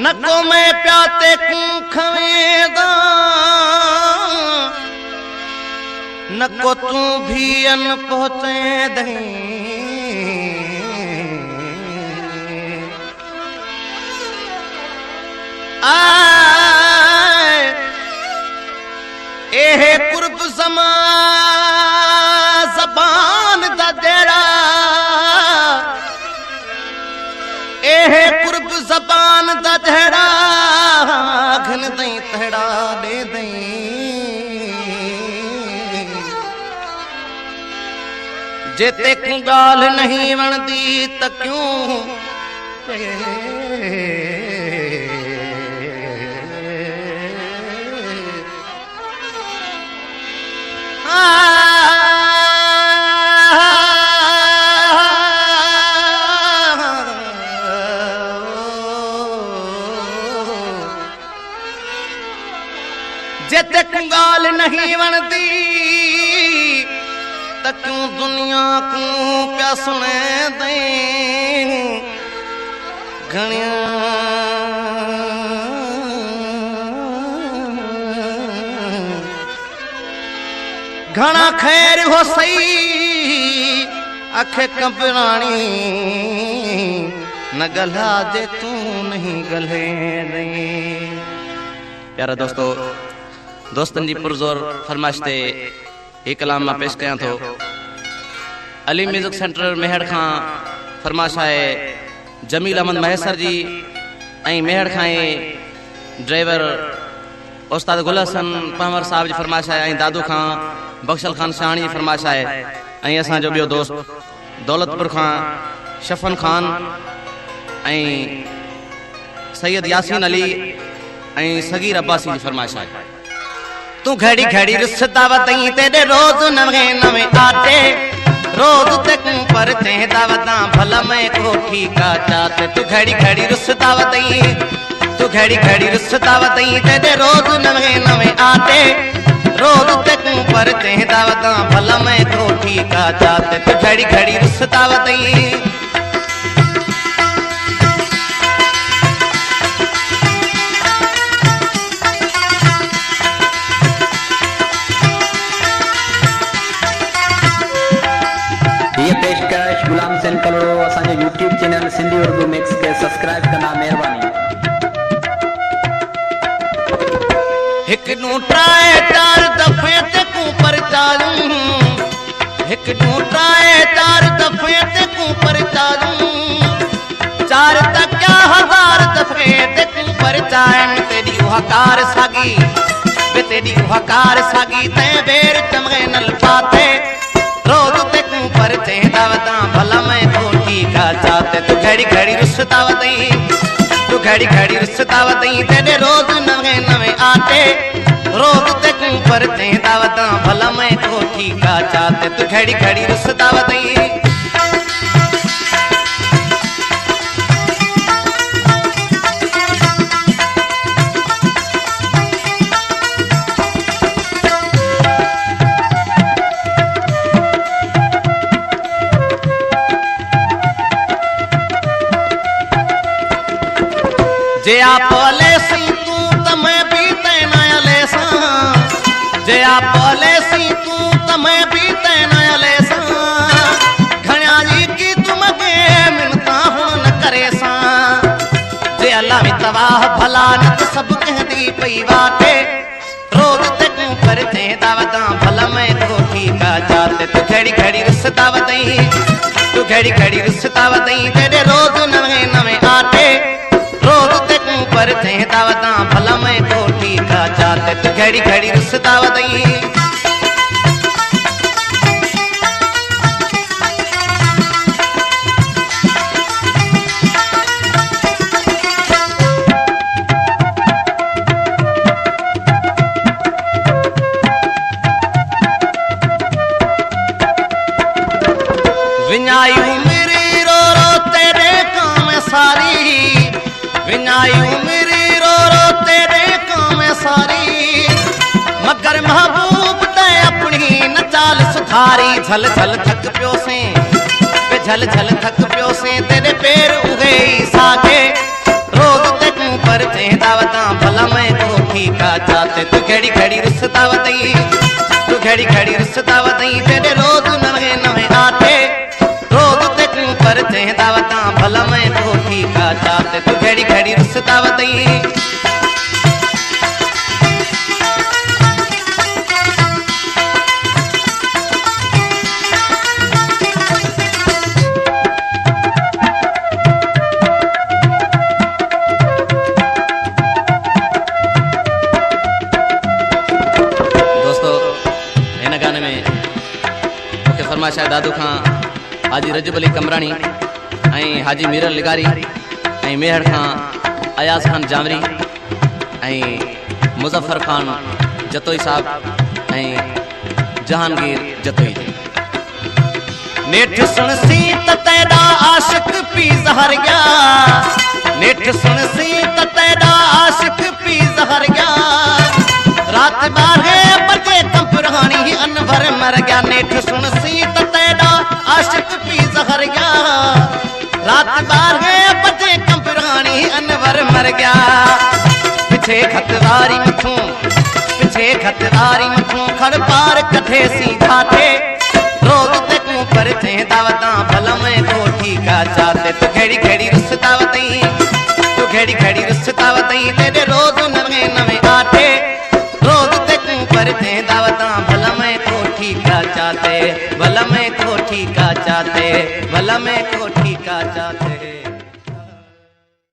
नको मैं प्याते कूं खवेदा नको तू भी अन पहुँचे दही एहे कुर्ब समा ज़बान दा देड़ा एहे कुर्ब ज़बान दा देड़ा घन दई तहड़ा दे दई जेते को गाल नहीं वणदी त क्यों जेते गाल नहीं वणदी त क्यों दुनिया को प्या सुने दे घना खैर हो सही अखे कंबरानी न गला जे तू नहीं गले नहीं। प्यारा दोस्तों दोस्तन जी पुरजोर फरमाइश ये कलाम मां पेश कयां थो। अली म्यूजिक सेंटर मेहड़ खां फरमाइश है जमील अहमद महेसर जी ऐं मेहड़ खां ड्राइवर उस्ताद गुल हसन पहवर साहब जी फरमाइश है ऐं दादू खां बख्शल खान शाहणी जी फरमाइश है ऐं असांजो ॿियो दोस्त दौलतपुर खां शफन खान ऐं सैयद यासीन अली ऐं सगीर अब्बासी जी फरमाइश है। तू घड़ी घड़ी रुसदा वतई तेरे रोज नवे नवे आते रोज तक पर ते दावता भला मैं कोठी का चाहते। तू घड़ी घड़ी रुसदा वतई तू घड़ी घड़ी रुसदा वतई तेरे रोज नवे नवे आते रोज तक पर ते दावता भला मैं कोठी का चाहते। तू घड़ी घड़ी रुसदा वतई ये पेशकश गुलाम सेन कलड़ो असांजो YouTube channel Sindhi Urdu mix के सब्सक्राइब करना मेहरबानी। हिक नू ट्राए चार दफे ते को पर चालू हिक नू ट्राए चार दफे ते को पर चालू चार तक क्या हजार दफे ते को पर चाहन तेरी हकार सागी बे तेरी हकार सागी ते बेर चमगे नल पाते रोज ते को पर ते दावता भला मैं कोठी का चाहते। तू घड़ी घड़ी रुसदा वतई तू घड़ी घड़ी रुसदा वतई तेरे रोज नवे नवे आते रोज ते को पर ते दावता भला मैं कोठी का चाहते। तू घड़ी घड़ी रुसदा वतई जे आप ले सी तू तमें भी तेना लेसा जे आप ले सी तू तमें भी तेना लेसा घणा जी की तुम के मिलता हूं न करे सा जे अल्लाह भी तबाह भला न सब कहती पई बाटे रोज तक पर ते दावता भला मैं कोठी का चाहते। तू घड़ी घड़ी रुसदा वतई तू घड़ी घड़ी रुसदा वतई तेरे रोज नवे नवे आटे रोज तक पर ते दावता भला मैं कोठी का चाहते। तू घड़ी घड़ी रुसदा वतई विनायू मेरी रो रो तेरे काम सारी विनायू मेरी रो रो तेरे काम सारी मगर महबूब ते अपनी न चाल सुधारी झल झल थक पियो से झल झल थक पियो से तेरे पैर उगे सागे रोज तक पर थे दावता भला मैं को ठीका चाहते तू खड़ी खड़ी रुसता वतई तू खड़ी खड़ी रुसता वतई तेरे रोज नवे नवे आते रोज ते क्यों पर थे दावता भला मैं को ठीका चाहते तू खड़ी खड़ी रुसता वतई फरमाशा दादू खां हाजी रजब अली कमरानी ऐं हाजी मीरल लिगारी ऐं मेहर खां अयाज खान जामरी ऐं मुज़फ़र खान जतोई साहब ऐं जहांगीर जतोई नेठ सुन सी त तेरा आशिक पी ज़हर गया नेठ सुन सी त तेरा आशिक पी ज़हर गया रात 12 बजे कंपरानी अनवर मर गया नेठ सुन सी त तेरा आशिक पी ज़हर गया रात 12 बजे कंपरानी अनवर मर गया पिछे खतवारी मथों खड़ पार कथे सीधा थे रोज ते को पर थे दावता भला मैं को ठीका चाहते तू खेड़ी खेड़ी रुसता वतई तू खेड़ी खेड़ी रुसता वतई तेरे रोज नवे नवे आते रोज ते को पर थे दावता भला मैं को ठीका चाहते भला मैं को ठीका चाहते भला मैं को ठीका चाहते